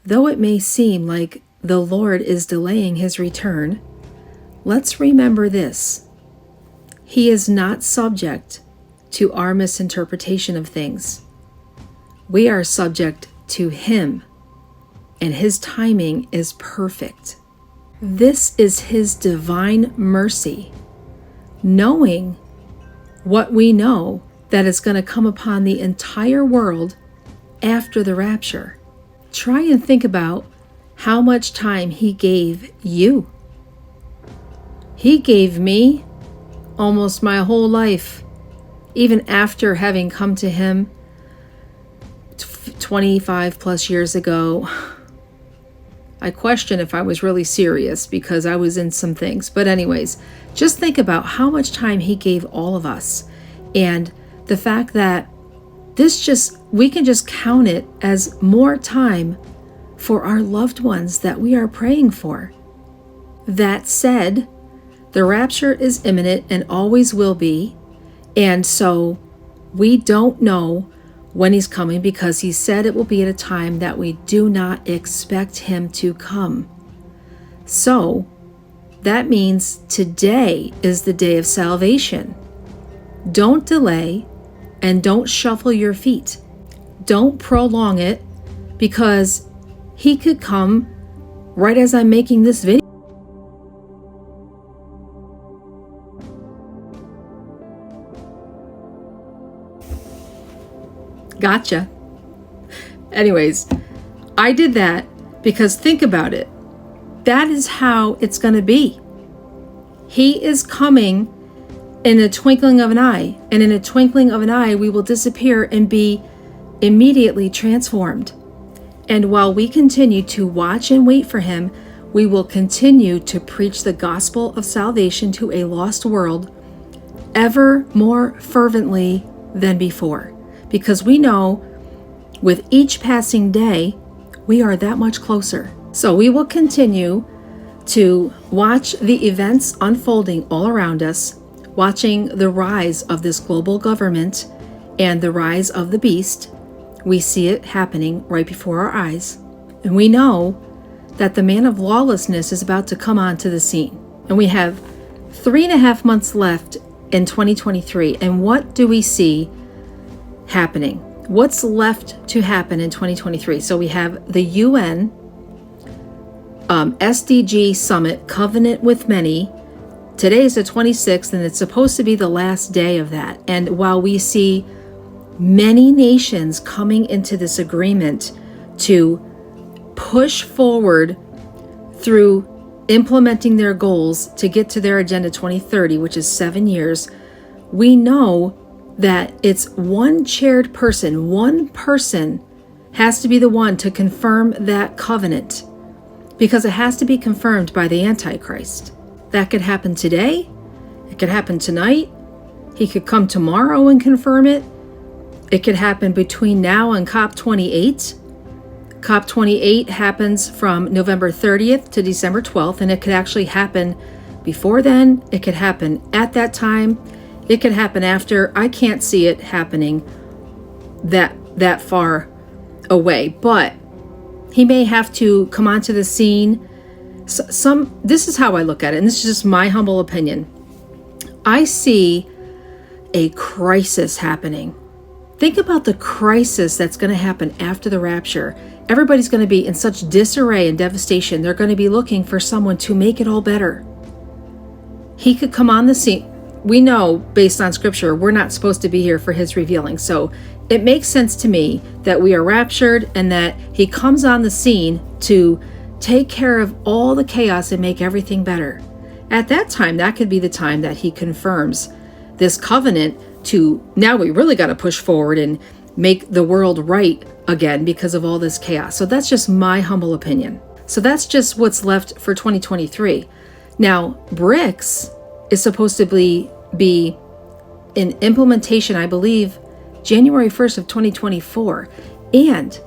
though it may seem like the Lord is delaying his return, let's remember this. He is not subject to our misinterpretation of things. We are subject to him, and his timing is perfect. This is his divine mercy, knowing what we know that is going to come upon the entire world after the rapture. Try and think about how much time he gave you. He gave me almost my whole life, even after having come to him 25 plus years ago. I question if I was really serious because I was in some things. But anyways, just think about how much time he gave all of us. And the fact that we can just count it as more time for our loved ones that we are praying for. That said, the rapture is imminent and always will be. And so we don't know when he's coming because he said it will be at a time that we do not expect him to come. So that means today is the day of salvation. Don't delay and don't shuffle your feet. Don't prolong it because he could come right as I'm making this video. Gotcha. Anyways, I did that because think about it. That is how it's going to be. He is coming in a twinkling of an eye, and in a twinkling of an eye, we will disappear and be immediately transformed. And while we continue to watch and wait for him, we will continue to preach the gospel of salvation to a lost world ever more fervently than before. Because we know with each passing day, we are that much closer. So we will continue to watch the events unfolding all around us, watching the rise of this global government and the rise of the beast. We see it happening right before our eyes. And we know that the man of lawlessness is about to come onto the scene. And we have 3.5 months left in 2023. And what do we see happening? What's left to happen in 2023? So we have the UN SDG Summit, Covenant with Many. Today is the 26th, and it's supposed to be the last day of that. And while we see many nations coming into this agreement to push forward through implementing their goals to get to their Agenda 2030, which is 7 years, we know that it's one chaired person. One person has to be the one to confirm that covenant because it has to be confirmed by the Antichrist. That could happen today. It could happen tonight. He could come tomorrow and confirm it. It could happen between now and COP28. COP28 happens from November 30th to December 12th, and it could actually happen before then. It could happen at that time. It could happen after. I can't see it happening that far away, but he may have to come onto the scene. This is how I look at it, and this is just my humble opinion. I see a crisis happening. Think about the crisis that's going to happen after the rapture. Everybody's going to be in such disarray and devastation. They're going to be looking for someone to make it all better. He could come on the scene. We know, based on scripture, we're not supposed to be here for his revealing. So it makes sense to me that we are raptured and that he comes on the scene to take care of all the chaos and make everything better. At that time, that could be the time that he confirms this covenant to, now we really got to push forward and make the world right again because of all this chaos. So that's just my humble opinion. So that's just what's left for 2023. Now, BRICS is supposed to be in implementation, I believe, January 1st of 2024. And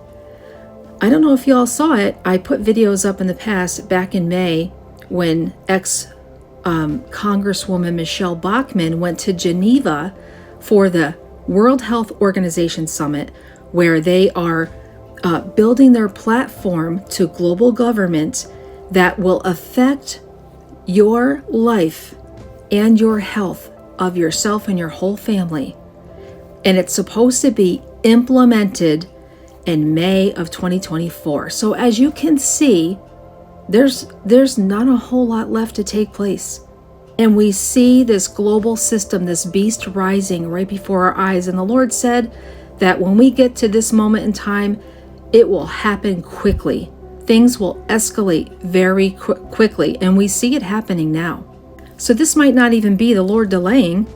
I don't know if you all saw it. I put videos up in the past back in May when Congresswoman Michelle Bachmann went to Geneva for the World Health Organization Summit, where they are building their platform to global government that will affect your life and your health of yourself and your whole family. And it's supposed to be implemented in May of 2024. So as you can see, there's not a whole lot left to take place. And we see this global system, this beast rising right before our eyes. And the Lord said that when we get to this moment in time, it will happen quickly. Things will escalate very quickly. And we see it happening now. So this might not even be the Lord delaying.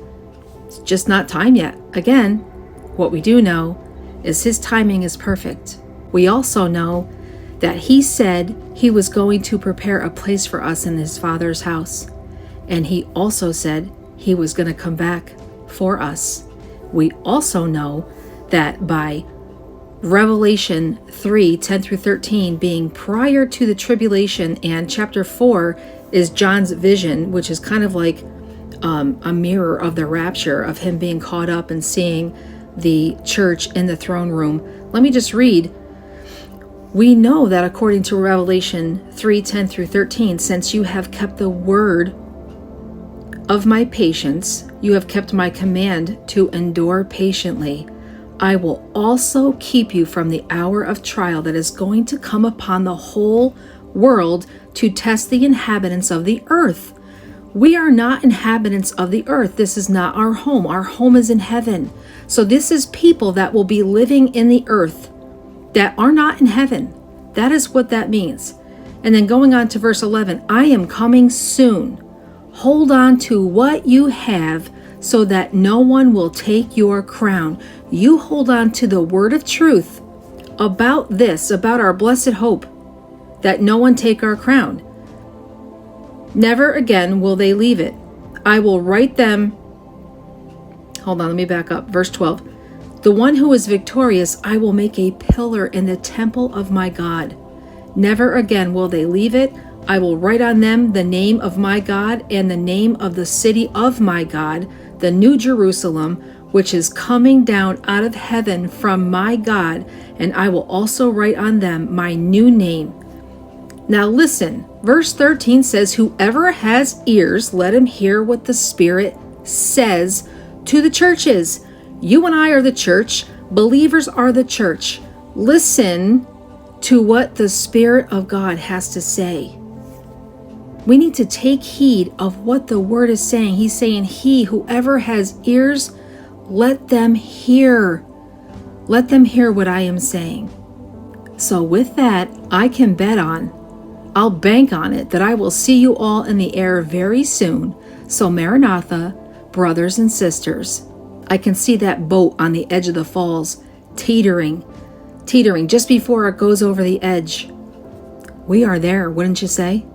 It's just not time yet. Again, what we do know is his timing is perfect. We also know that he said he was going to prepare a place for us in his Father's house. And he also said he was going to come back for us. We also know that by Revelation 3:10 through 13 being prior to the tribulation, and chapter 4 is John's vision, which is kind of like a mirror of the rapture, of him being caught up and seeing the church in the throne room. Let me just read. We know that according to Revelation 3:10 through 13, since you have kept the word of my patience, you have kept my command to endure patiently, I will also keep you from the hour of trial that is going to come upon the whole world to test the inhabitants of the earth. We are not inhabitants of the earth. This is not our home. Our home is in heaven. So this is people that will be living in the earth that are not in heaven. That is what that means. And then going on to verse 11, I am coming soon. Hold on to what you have so that no one will take your crown. You hold on to the word of truth about this, about our blessed hope, that no one take our crown. Never again will they leave it. I will write them. Hold on, let me back up. Verse 12. The one who is victorious, I will make a pillar in the temple of my God. Never again will they leave it. I will write on them the name of my God and the name of the city of my God, the New Jerusalem, which is coming down out of heaven from my God, and I will also write on them my new name. Now listen, verse 13 says, whoever has ears, let him hear what the Spirit says to the churches. You and I are the church. Believers are the church. Listen to what the Spirit of God has to say. We need to take heed of what the word is saying. He's saying, whoever has ears, let them hear. Let them hear what I am saying. So with that, I can bet on, I'll bank on it, that I will see you all in the air very soon. So Maranatha, brothers and sisters, I can see that boat on the edge of the falls, teetering just before it goes over the edge. We are there, wouldn't you say?